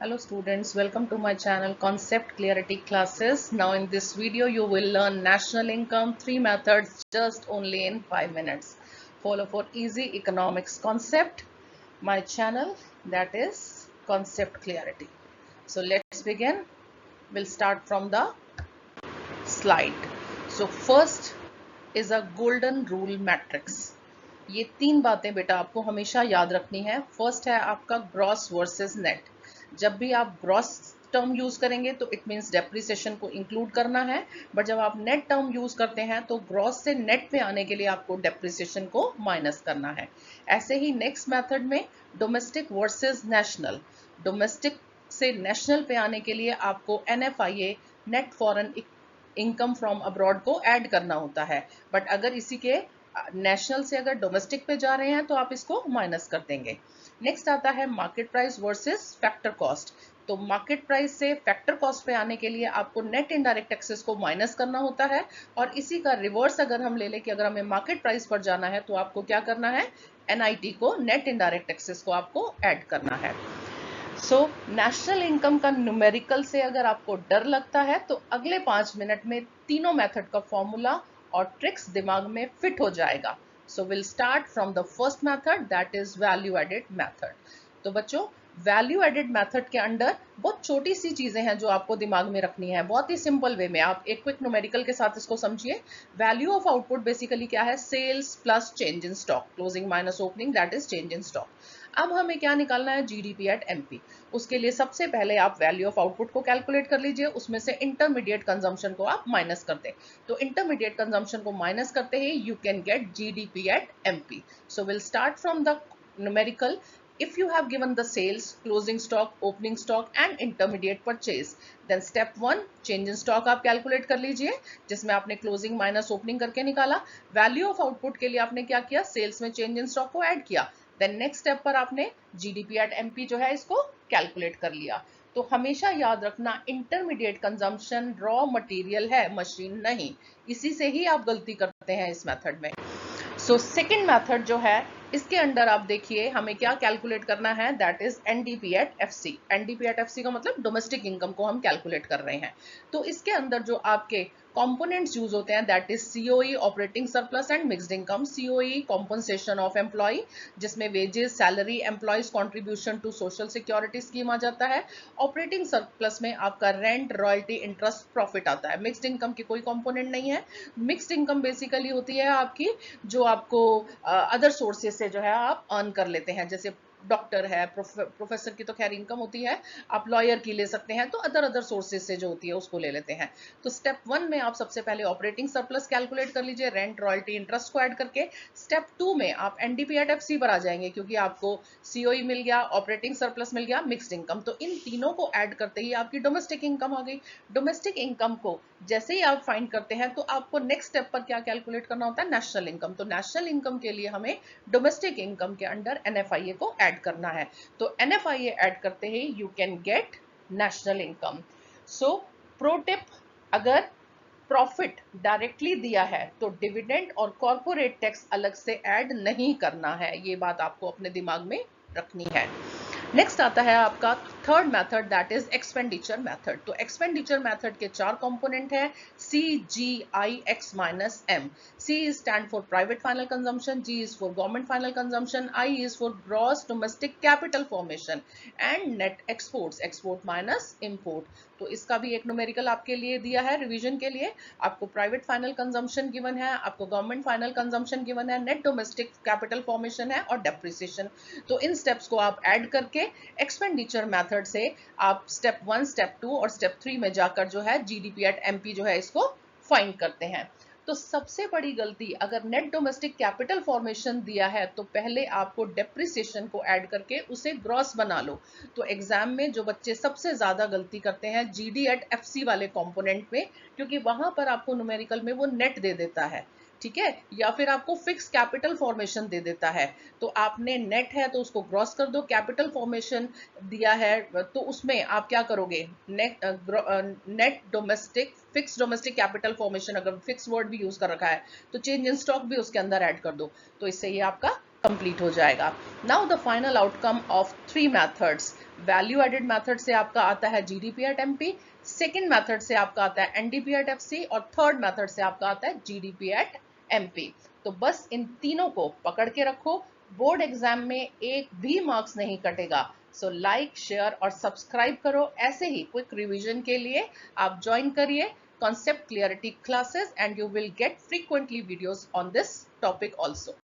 Hello students, welcome to my channel Concept Clarity Classes. Now in this video you will learn national income, 3 methods just only in 5 minutes. Follow for easy economics concept. My channel, that is Concept Clarity. So let's begin. We'll start from the slide. So first is a golden rule matrix. ये 3 बातें बेटा आपको हमेशा याद रखनी है। First है आपका ग्रॉस वर्सेस नेट। जब भी आप ग्रॉस टर्म यूज करेंगे तो इट मींस डेप्रिसिएशन को इंक्लूड करना है, बट जब आप नेट टर्म यूज करते हैं तो ग्रॉस से नेट पे आने के लिए आपको डेप्रिसिएशन को माइनस करना है। ऐसे ही नेक्स्ट मेथड में डोमेस्टिक वर्सेस नेशनल। डोमेस्टिक से नेशनल पे आने के लिए आपको NFIA net foreign income from abroad को ऐड करना होता है, बट अगर इसी के नेशनल से अगर डोमेस्टिक पे जा रहे हैं तो आप इसको माइनस कर देंगे। नेक्स्ट आता है market price versus factor cost. तो मार्केट प्राइस से फैक्टर कॉस्ट पे आने के लिए आपको नेट इनडायरेक्ट टैक्सेस को माइनस करना होता है, और इसी का रिवर्स अगर हम ले लें कि अगर हमें मार्केट प्राइस पर जाना है तो आपको क्या करना है, NIT को नेट इनडायरेक्ट टैक्सेस को आपको ऐड करना है। सो नेशनल इनकम का न्यूमेरिकल से अगर आपको डर लगता है तो अगले 5 मिनट में तीनों मेथड का फॉर्मूला और ट्रिक्स दिमाग में फिट हो जाएगा। So will start from the first method, that is value added method. तो बच्चों, वैल्यू एडेड मेथड के अंडर बहुत छोटी सी चीजें हैं जो आपको दिमाग में रखनी है, बहुत ही सिंपल वे में। आप एक क्विक न्यूमेरिकल के साथ इसको समझिए। वैल्यू ऑफ आउटपुट बेसिकली क्या है, sales plus change in stock, closing minus opening, that is change in stock. अब हमें क्या निकालना है, GDP एट MP। उसके लिए सबसे पहले आप वैल्यू ऑफ आउटपुट को कैलकुलेट कर लीजिए, उसमें से इंटरमीडिएट कंजम्पशन को आप माइनस कर दें। तो इंटरमीडिएट कंजम्पशन को माइनस करते ही you can get GDP at MP। So will start from the numerical. If you have given the sales, closing stock, opening stock and intermediate purchase, then step 1 change in stock आप calculate कर लीजिए, जिसमें आपने closing minus opening करके निकाला। Value of output के लिए आपने क्या किया, सेल्स में चेंज इन स्टॉक को ऐड किया। देन नेक्स्ट स्टेप पर आपने GDP एट MP जो है इसको कैलकुलेट कर लिया। तो हमेशा याद रखना, इंटरमीडिएट कंजम्पशन रॉ मटेरियल है, मशीन नहीं। इसी से ही आप गलती करते हैं इस मेथड में। सो सेकेंड मेथड जो है, इसके अंडर आप देखिए हमें क्या कैलकुलेट करना है, that is NDP at FC। NDP at FC का मतलब डोमेस्टिक इनकम को हम कैलकुलेट कर रहे हैं। तो इसके अंदर जो आपके कंपोनेंट्स यूज होते हैं, that is COE operating surplus and mixed income. COE compensation of employee, जिसमें wages, salary, employees contribution to social security scheme आ जाता है। ऑपरेटिंग सरप्लस में आपका रेंट, रॉयल्टी, इंटरेस्ट, प्रॉफिट आता है। मिक्स्ड इनकम की कोई कंपोनेंट नहीं है। मिक्स्ड इनकम बेसिकली होती है आपकी जो आपको अदर सोर्सेज से जो है आप अर्न कर लेते हैं, जैसे डॉक्टर है, प्रोफेसर की तो खैर इनकम होती है, आप लॉयर की ले सकते हैं, तो अदर सोर्सेज से जो होती है उसको ले लेते हैं। तो स्टेप 1 में आप सबसे पहले ऑपरेटिंग सरप्लस कैलकुलेट कर लीजिए, रेंट, रॉयल्टी, इंटरेस्ट को ऐड करके। स्टेप 2 में आप NDP एट FC पर आ जाएंगे, क्योंकि आपको COE मिल गया, ऑपरेटिंग सरप्लस मिल गया, मिक्स्ड इनकम। तो इन तीनों को ऐड करते ही आपकी डोमेस्टिक इनकम आ गई। डोमेस्टिक इनकम को जैसे ही आप फाइंड करते हैं तो आपको नेक्स्ट स्टेप पर क्या कैलकुलेट करना होता है, नेशनल इनकम। तो नेशनल इनकम के लिए हमें डोमेस्टिक इनकम के अंडर NFIA को ऐड करना है। तो NFIA ऐड करते ही you can get national income. So pro tip, अगर प्रॉफिट डायरेक्टली दिया है तो डिविडेंड और कॉर्पोरेट टैक्स अलग से ऐड नहीं करना है, ये बात आपको अपने दिमाग में रखनी है। नेक्स्ट आता है आपका third method, that is expenditure method. तो एक्सपेंडिचर मेथड के 4 कंपोनेंट है, CGIX minus M। C is stand for private final consumption, G is for government final consumption, I is for gross domestic capital formation and net exports, export minus import। तो इसका भी एक numerical आपके लिए दिया है revision के लिए। आपको प्राइवेट फाइनल कंजम्पशन गिवन है, आपको गवर्नमेंट फाइनल कंजम्पशन गिवन है, नेट डोमेस्टिक कैपिटल फॉर्मेशन है और डेप्रिसिएशन। तो इन स्टेप्स को आप ऐड करके एक्सपेंडिचर मेथड से आप स्टेप 1, स्टेप 2 और स्टेप 3 में जाकर जो है GDP एट MP जो है इसको फाइंड करते हैं। तो सबसे बड़ी गलती, अगर नेट डोमेस्टिक कैपिटल फॉर्मेशन दिया है तो पहले आपको डेप्रिसिएशन को ऐड करके उसे ग्रॉस बना लो। तो एग्जाम में जो बच्चे सबसे ज्यादा गलती करते हैं GD एट FC वाले कंपोनेंट में, क्योंकि वहां पर आपको न्यूमेरिकल में वो नेट दे देता है, ठीक है, या फिर आपको फिक्स कैपिटल फॉर्मेशन दे देता है। तो आपने नेट है तो उसको ग्रॉस कर दो, कैपिटल फॉर्मेशन दिया है तो उसमें आप क्या करोगे, net domestic, fix domestic capital formation, अगर फिक्स वर्ड भी यूज कर रखा है तो चेंज इन स्टॉक भी उसके अंदर ऐड कर दो। तो इससे ये आपका कंप्लीट हो जाएगा। Now the final outcome of 3 methods. Value added method से आपका आता है GDP at MP, second method से आपका आता है एनडीपी एट एफसी और थर्ड मेथड से आपका आता है जीडीपी एट एमपी। तो बस इन तीनों को पकड़ के रखो, बोर्ड एग्जाम में एक भी मार्क्स नहीं कटेगा। सो लाइक, शेयर और सब्सक्राइब करो। ऐसे ही क्विक रिवीजन के लिए आप ज्वाइन करिए concept clarity classes and you will get frequently videos on this topic also.